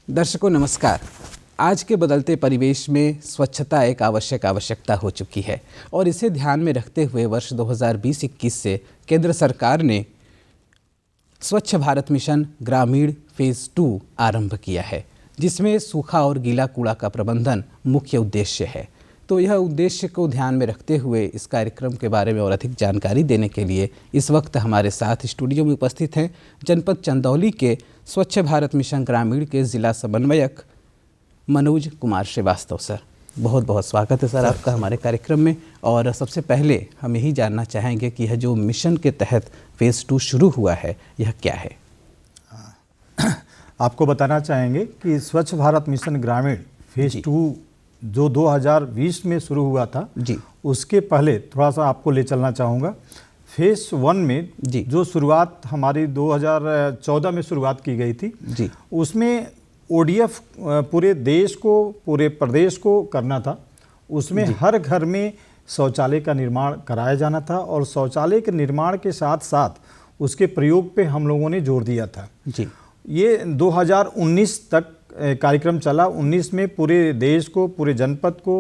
दर्शकों नमस्कार। आज के बदलते परिवेश में स्वच्छता एक आवश्यकता हो चुकी है और इसे ध्यान में रखते हुए वर्ष 2020-21 से केंद्र सरकार ने स्वच्छ भारत मिशन ग्रामीण फेज़ 2 आरंभ किया है, जिसमें सूखा और गीला कूड़ा का प्रबंधन मुख्य उद्देश्य है। तो यह उद्देश्य को ध्यान में रखते हुए इस कार्यक्रम के बारे में और अधिक जानकारी देने के लिए इस वक्त हमारे साथ स्टूडियो में उपस्थित हैं जनपद चंदौली के स्वच्छ भारत मिशन ग्रामीण के जिला समन्वयक मनोज कुमार श्रीवास्तव। सर, बहुत बहुत स्वागत है सर आपका हमारे कार्यक्रम में। और सबसे पहले हम यही जानना चाहेंगे कि यह जो मिशन के तहत फेज़ 2 शुरू हुआ है, यह क्या है? आपको बताना चाहेंगे कि स्वच्छ भारत मिशन ग्रामीण फेज़ 2 जो 2020 में शुरू हुआ था जी, उसके पहले थोड़ा सा आपको ले चलना चाहूँगा। फेज़ 1 में जी, जो शुरुआत हमारी 2014 में शुरुआत की गई थी जी, उसमें ओडीएफ पूरे देश को, पूरे प्रदेश को करना था। उसमें हर घर में शौचालय का निर्माण कराया जाना था और शौचालय के निर्माण के साथ साथ उसके प्रयोग पे हम लोगों ने जोर दिया था। जी, ये 2019 तक कार्यक्रम चला। 19 में पूरे देश को, पूरे जनपद को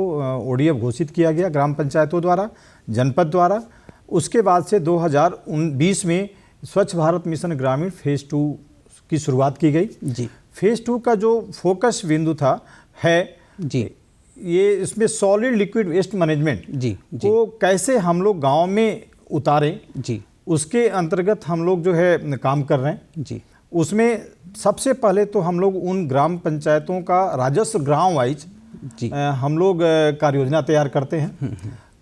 ओडीएफ घोषित किया गया ग्राम पंचायतों द्वारा, जनपद द्वारा। उसके बाद से 2020 में स्वच्छ भारत मिशन ग्रामीण फेज़ 2 की शुरुआत की गई। जी, फेज़ 2 का जो फोकस बिंदु था जी, ये इसमें सॉलिड लिक्विड वेस्ट मैनेजमेंट जी, जी, को कैसे हम लोग गाँव में उतारें, जी, उसके अंतर्गत हम लोग जो है काम कर रहे हैं। जी, उसमें सबसे पहले तो हम लोग उन ग्राम पंचायतों का राजस्व ग्राम वाइज जी, हम लोग कार्य योजना तैयार करते हैं।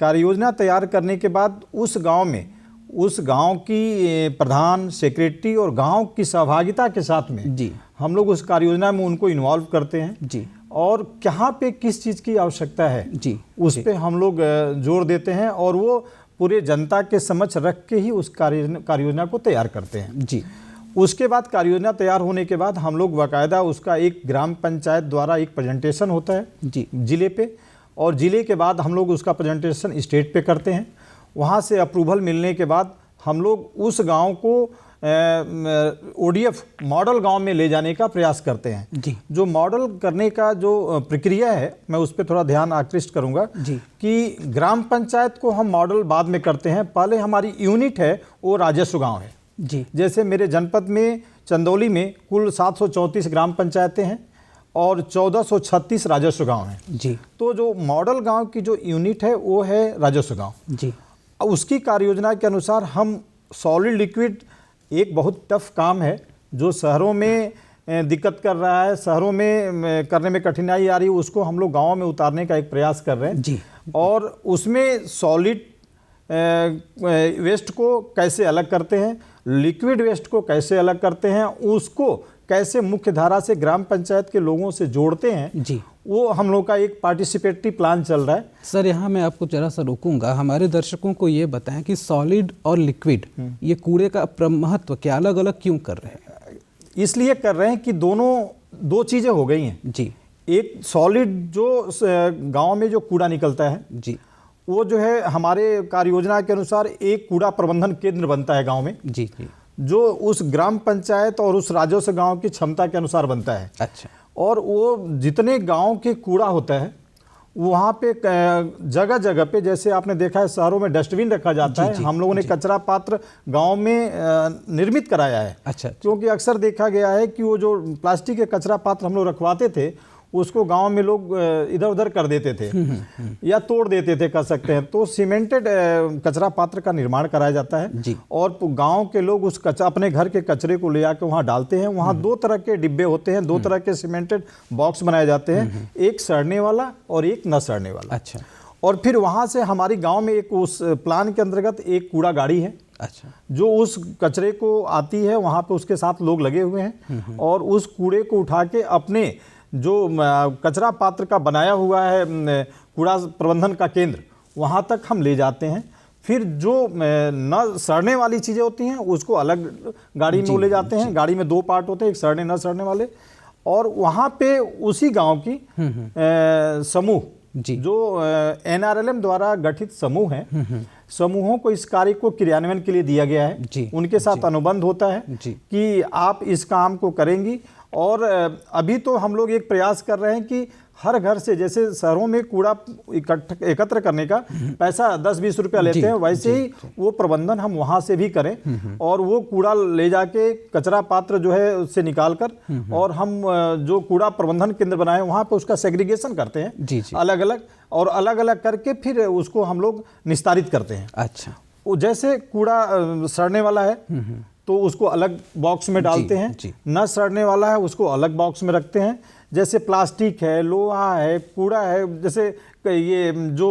कार्य योजना तैयार करने के बाद उस गांव में उस गांव की प्रधान, सेक्रेटरी और गांव की सहभागिता के साथ में जी, हम लोग उस कार्य योजना में उनको इन्वॉल्व करते हैं जी, और कहाँ पे किस चीज़ की आवश्यकता है जी, उस पे हम लोग जोर देते हैं और वो पूरे जनता के समक्ष रख के ही उस कार्य योजना को तैयार करते हैं। जी, उसके बाद कार्य योजना तैयार होने के बाद हम लोग बाकायदा उसका एक ग्राम पंचायत द्वारा एक प्रेजेंटेशन होता है जी, जिले पे, और जिले के बाद हम लोग उसका प्रेजेंटेशन स्टेट पे करते हैं। वहाँ से अप्रूवल मिलने के बाद हम लोग उस गांव को ओडीएफ मॉडल गांव में ले जाने का प्रयास करते हैं। जी, जो मॉडल करने का जो प्रक्रिया है, मैं उस पर थोड़ा ध्यान आकृष्ट करूँगा जी, कि ग्राम पंचायत को हम मॉडल बाद में करते हैं। पहले हमारी यूनिट है वो राजस्व गाँव है। जी, जैसे मेरे जनपद में चंदौली में कुल 734 ग्राम पंचायतें हैं और 1436 राजस्व गांव हैं। जी, तो जो मॉडल गांव की जो यूनिट है वो है राजस्व गांव। जी, अब उसकी कार्य योजना के अनुसार हम सॉलिड लिक्विड, एक बहुत टफ काम है जो शहरों में दिक्कत कर रहा है, शहरों में करने में कठिनाई आ रही है, उसको हम लोग गाँव में उतारने का एक प्रयास कर रहे हैं। जी, और उसमें सॉलिड वेस्ट को कैसे अलग करते हैं, लिक्विड वेस्ट को कैसे अलग करते हैं, उसको कैसे मुख्य धारा से ग्राम पंचायत के लोगों से जोड़ते हैं, जी। वो हम लोग का एक पार्टिसिपेटरी प्लान चल रहा है। सर, यहाँ मैं आपको जरा सा रोकूंगा। हमारे दर्शकों को ये बताएं कि सॉलिड और लिक्विड ये कूड़े का महत्व क्या अलग अलग क्यों कर रहे हैं? इसलिए कर रहे हैं कि दो चीज़ें हो गई हैं। जी, एक सॉलिड जो गांव में जो कूड़ा निकलता है, जी, वो जो है हमारे कार्य योजना के अनुसार एक कूड़ा प्रबंधन केंद्र बनता है गांव में, जी, जी, जो उस ग्राम पंचायत और उस राजस्व गांव की क्षमता के अनुसार बनता है। अच्छा, और वो जितने गांव के कूड़ा होता है वहाँ पे जगह जगह पे, जैसे आपने देखा है शहरों में डस्टबिन रखा जाता है, हम लोगों ने कचरा पात्र गांव में निर्मित कराया है। अच्छा, क्योंकि अक्सर देखा गया है कि वो जो प्लास्टिक के कचरा पात्र हम लोग रखवाते थे उसको गांव में लोग इधर उधर कर देते थे या तोड़ देते थे, कर सकते हैं। तो सीमेंटेड कचरा पात्र का निर्माण कराया जाता है जी, और गांव के लोग उस अपने घर के कचरे को ले आकर वहां डालते हैं। वहां 2 तरह के डिब्बे होते हैं, 2 तरह के सीमेंटेड बॉक्स बनाए जाते हैं, एक सड़ने वाला और एक न सड़ने वाला। अच्छा, और फिर वहां से हमारी गांव में एक उस प्लान के अंतर्गत एक कूड़ा गाड़ी है, अच्छा, जो उस कचरे को आती है, वहां पे उसके साथ लोग लगे हुए हैं और उस कूड़े को उठा के अपने जो कचरा पात्र का बनाया हुआ है कूड़ा प्रबंधन का केंद्र, वहाँ तक हम ले जाते हैं। फिर जो न सड़ने वाली चीज़ें होती हैं उसको अलग गाड़ी में ले जाते हैं। गाड़ी में 2 पार्ट होते हैं, एक सड़ने न सड़ने वाले, और वहाँ पे उसी गांव की समूह जो NRLM द्वारा गठित समूह हैं, समूहों को इस कार्य को क्रियान्वयन के लिए दिया गया है। उनके साथ अनुबंध होता है कि आप इस काम को करेंगी और अभी तो हम लोग एक प्रयास कर रहे हैं कि हर घर से, जैसे शहरों में कूड़ा एकत्र करने का पैसा 10-20 रुपया लेते हैं, वैसे ही वो प्रबंधन हम वहाँ से भी करें और वो कूड़ा ले जाके कचरा पात्र जो है उससे निकाल कर और हम जो कूड़ा प्रबंधन केंद्र बनाए वहाँ पे उसका सेग्रीगेशन करते हैं अलग अलग, और अलग अलग करके फिर उसको हम लोग निस्तारित करते हैं। अच्छा, वो जैसे कूड़ा सड़ने वाला है तो उसको अलग बॉक्स में डालते हैं, न सड़ने वाला है उसको अलग बॉक्स में रखते हैं। जैसे प्लास्टिक है, लोहा है, कूड़ा है, जैसे ये जो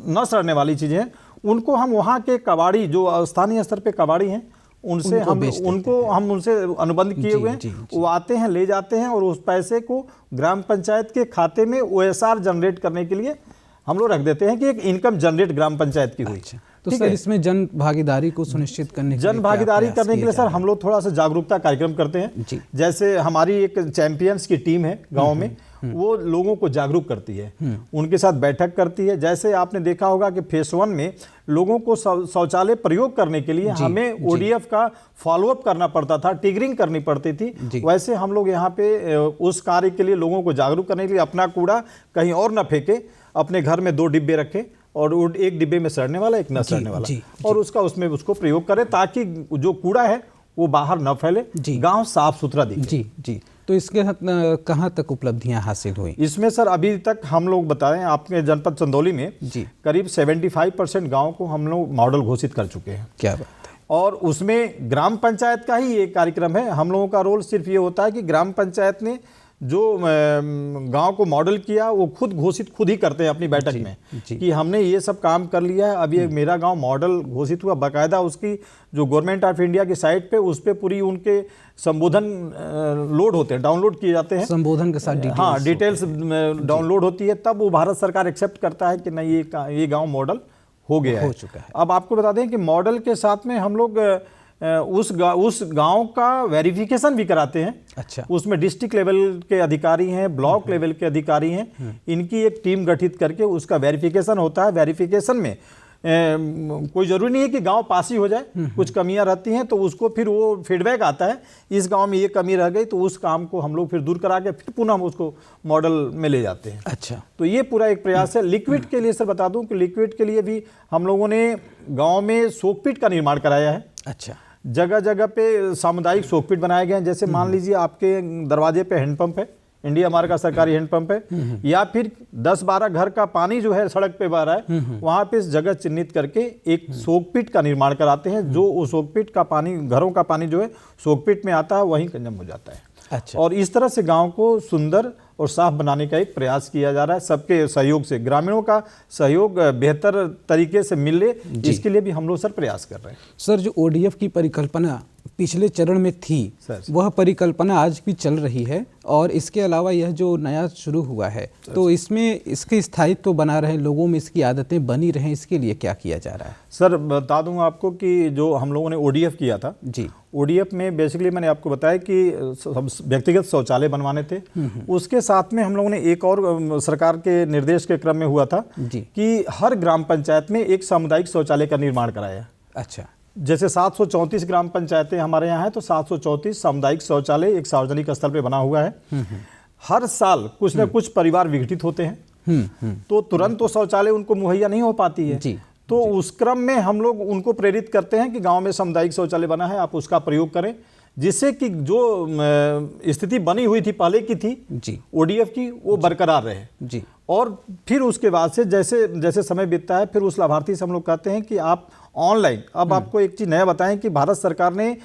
न सड़ने वाली चीज़ें हैं उनको हम वहाँ के कबाड़ी, जो स्थानीय स्तर पे कबाड़ी हैं, उनसे हम उनसे अनुबंध किए हुए हैं, वो आते हैं, ले जाते हैं और उस पैसे को ग्राम पंचायत के खाते में OSR जनरेट करने के लिए हम लोग रख देते हैं कि एक इनकम जनरेट ग्राम पंचायत की हुई। अच्छा, तो सर इसमें जन भागीदारी को सुनिश्चित करने के लिए सर हम लोग थोड़ा सा जागरूकता कार्यक्रम करते हैं। जैसे हमारी एक चैंपियंस की टीम है गांव में, वो लोगों को जागरूक करती है, उनके साथ बैठक करती है। जैसे आपने देखा होगा कि फेस 1 में लोगों को शौचालय प्रयोग करने के लिए हमें ODF का फॉलोअप करना पड़ता था, टिगरिंग करनी पड़ती थी। वैसे हम लोग यहाँ पे उस कार्य के लिए लोगों को जागरूक करने के लिए अपना कूड़ा कहीं और न फेंके, अपने घर में 2 डिब्बे रखें और एक डिब्बे में सड़ने वाला, एक न सड़ने वाला, और उसको प्रयोग करें ताकि जो कूड़ा है वो बाहर न फैले, गांव साफ सुथरा दिखे। जी। तो इसके कहाँ तक उपलब्धियां हासिल हुई? इसमें सर अभी तक हम लोग बताएं, आपके जनपद चंदौली में करीब 75% गाँव को हम लोग मॉडल घोषित कर चुके हैं। क्या बात है। और उसमें ग्राम पंचायत का ही एक कार्यक्रम है। हम लोगों का रोल सिर्फ ये होता है कि ग्राम पंचायत ने जो गांव को मॉडल किया वो खुद घोषित खुद ही करते हैं अपनी बैठक में कि हमने ये सब काम कर लिया है। अभी एक मेरा गांव मॉडल घोषित हुआ, बाकायदा उसकी जो गवर्नमेंट ऑफ इंडिया की साइट पे उस पे पूरी उनके संबोधन लोड होते हैं, डाउनलोड किए जाते हैं, संबोधन के साथ डिटेल्स डाउनलोड होती है, तब वो भारत सरकार एक्सेप्ट करता है कि नहीं ये गाँव मॉडल हो गया है, हो चुका है। अब आपको बता दें कि मॉडल के साथ में हम लोग उस गांव का वेरिफिकेशन भी कराते हैं। अच्छा, उसमें डिस्ट्रिक्ट लेवल के अधिकारी हैं, ब्लॉक लेवल के अधिकारी हैं, इनकी एक टीम गठित करके उसका वेरिफिकेशन होता है। वेरिफिकेशन में कोई जरूरी नहीं है कि गांव पास ही हो जाए, कुछ कमियां रहती हैं तो उसको फिर वो फीडबैक आता है, इस गांव में ये कमी रह गई, तो उस काम को हम लोग फिर दूर करा के फिर पुनः हम उसको मॉडल में ले जाते हैं। अच्छा, तो ये पूरा एक प्रयास है। लिक्विड के लिए सर बता दूं कि लिक्विड के लिए भी हम लोगों ने गाँव में सोकपिट का निर्माण कराया है। अच्छा, जगह जगह पे सामुदायिक सोकपिट बनाए गए हैं। जैसे मान लीजिए आपके दरवाजे पे हैंडपंप है, इंडिया मार्ट का सरकारी हैंडपंप है, या फिर 10-12 घर का पानी जो है सड़क पे बह रहा है, वहाँ पे इस जगह चिन्हित करके एक सोकपिट का निर्माण कराते हैं, जो वो सोकपिट का पानी, घरों का पानी जो है सोकपिट में आता है, वहीं कंजम हो जाता है। अच्छा, और इस तरह से गांव को सुंदर और साफ बनाने का एक प्रयास किया जा रहा है, सबके सहयोग से। ग्रामीणों का सहयोग बेहतर तरीके से मिले, इसके लिए भी हम लोग सर प्रयास कर रहे हैं। सर, जो ODF की परिकल्पना पिछले चरण में थी, वह परिकल्पना आज भी चल रही है, और इसके अलावा यह जो नया शुरू हुआ है, तो इसमें इसके स्थायित्व बना रहे, लोगों में इसकी आदतें बनी रहें, इसके लिए क्या किया जा रहा है? सर बता दूं आपको कि जो हम लोगों ने ODF किया था, ODF में बेसिकली मैंने आपको बताया कि व्यक्तिगत शौचालय बनवाने थे। उसके साथ में हम लोगों ने एक और सरकार के निर्देश के क्रम में हुआ था कि हर ग्राम पंचायत में एक सामुदायिक शौचालय का निर्माण कराया। अच्छा, जैसे 734 ग्राम पंचायतें हमारे यहाँ हैं, तो 734 सामुदायिक शौचालय एक सार्वजनिक स्थल पे बना हुआ है। हर साल कुछ न कुछ परिवार विघटित होते हैं, तो तुरंत तो शौचालय उनको मुहैया नहीं हो पाती है। तो उस क्रम में हम लोग उनको प्रेरित करते हैं कि गांव में सामुदायिक शौचालय बना है, आप उसका प्रयोग करें, जिससे कि जो स्थिति बनी हुई थी पहले की थी ODF की, वो बरकरार रहे। और फिर उसके बाद से जैसे जैसे समय बीतता है, फिर उस लाभार्थी से हम लोग कहते हैं कि आप ऑनलाइन, अब आपको एक चीज नया बताएं कि भारत सरकार ने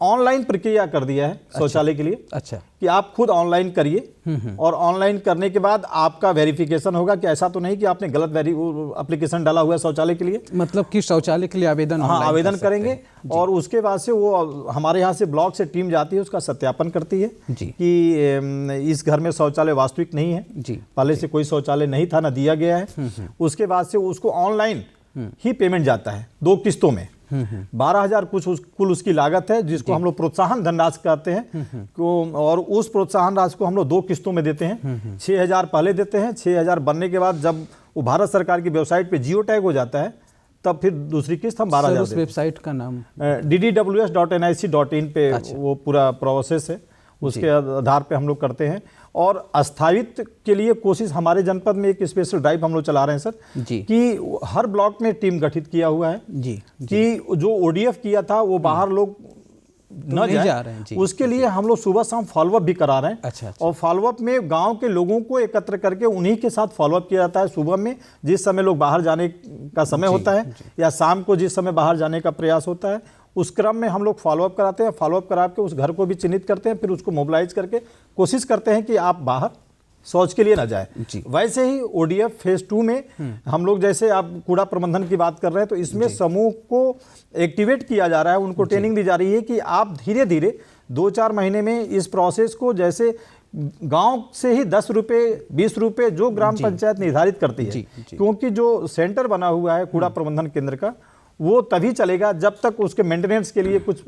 ऑनलाइन प्रक्रिया कर दिया है शौचालय के लिए। अच्छा, कि आप खुद ऑनलाइन करिए, और ऑनलाइन करने के बाद आपका वेरिफिकेशन होगा कि ऐसा तो नहीं कि आपने गलत एप्लीकेशन डाला हुआ है शौचालय के लिए, मतलब कि शौचालय के लिए आवेदन, आवेदन करेंगे, और उसके बाद से वो हमारे यहाँ से ब्लॉक से टीम जाती है, उसका सत्यापन करती है कि इस घर में शौचालय वास्तविक नहीं है, पहले से कोई शौचालय नहीं था, ना दिया गया है। उसके बाद से उसको ऑनलाइन ही पेमेंट जाता है 2 किस्तों में। 12,000 कुल उसकी लागत है, जिसको हम लोग प्रोत्साहन धनराशि कहते हैं, और उस प्रोत्साहन राशि को हम लोग 2 किस्तों में देते हैं। 6,000 पहले देते हैं, 6,000 बनने के बाद जब वो भारत सरकार की वेबसाइट पे जियो टैग हो जाता है, तब फिर दूसरी किस्त हम 12,000 देते हैं। वेबसाइट का नाम ddws.nic.in पे वो पूरा प्रोसेस है। उसके आधार पे हम लोग करते हैं। और स्थायित्व के लिए कोशिश हमारे जनपद में एक स्पेशल ड्राइव हम लोग चला रहे हैं सर जी। कि हर ब्लॉक में टीम गठित किया हुआ है जी कि जो ओडीएफ किया था वो बाहर लोग न नहीं जा जाए, रहे हैं जी। उसके लिए हम लोग सुबह शाम फॉलोअप भी करा रहे हैं। अच्छा। और फॉलोअप में गांव के लोगों को एकत्र करके उन्हीं के साथ फॉलोअप किया जाता है। सुबह में जिस समय लोग बाहर जाने का समय होता है या शाम को जिस समय बाहर जाने का प्रयास होता है, उस क्रम में हम लोग फॉलोअप कराते हैं। फॉलोअप करा के उस घर को भी चिन्हित करते हैं, फिर उसको मोबिलाइज करके कोशिश करते हैं कि आप बाहर शौच के लिए ना जाए। वैसे ही ओडीएफ फेज 2 में हम लोग, जैसे आप कूड़ा प्रबंधन की बात कर रहे हैं, तो इसमें समूह को एक्टिवेट किया जा रहा है, उनको ट्रेनिंग दी जा रही है कि आप धीरे धीरे 2-4 महीने में इस प्रोसेस को, जैसे गांव से ही 10 रुपये 20 रुपये जो ग्राम पंचायत निर्धारित करती है, क्योंकि जो सेंटर बना हुआ है कूड़ा प्रबंधन केंद्र का, वो तभी चलेगा जब तक उसके मेंटेनेंस के लिए कुछ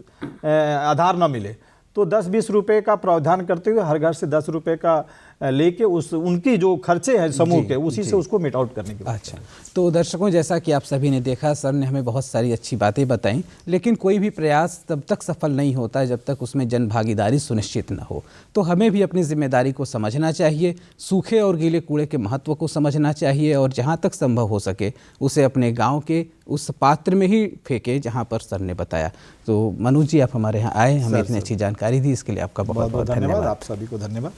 आधार ना मिले। तो 10-20 रुपये का प्रावधान करते हुए हर घर से 10 रुपये का लेके उनकी जो खर्चे हैं समूह के, उसी से उसको मिट आउट करने की। अच्छा, तो दर्शकों, जैसा कि आप सभी ने देखा, सर ने हमें बहुत सारी अच्छी बातें बताई, लेकिन कोई भी प्रयास तब तक सफल नहीं होता है जब तक उसमें जन भागीदारी सुनिश्चित न हो। तो हमें भी अपनी जिम्मेदारी को समझना चाहिए, सूखे और गीले कूड़े के महत्व को समझना चाहिए, और जहाँ तक संभव हो सके उसे अपने गाँव के उस पात्र में ही फेंके जहाँ पर सर ने बताया। तो मनोज जी, आप हमारे यहाँ आए, हमें इतनी अच्छी जानकारी दी, इसके लिए आपका बहुत बहुत धन्यवाद। आप सभी को धन्यवाद।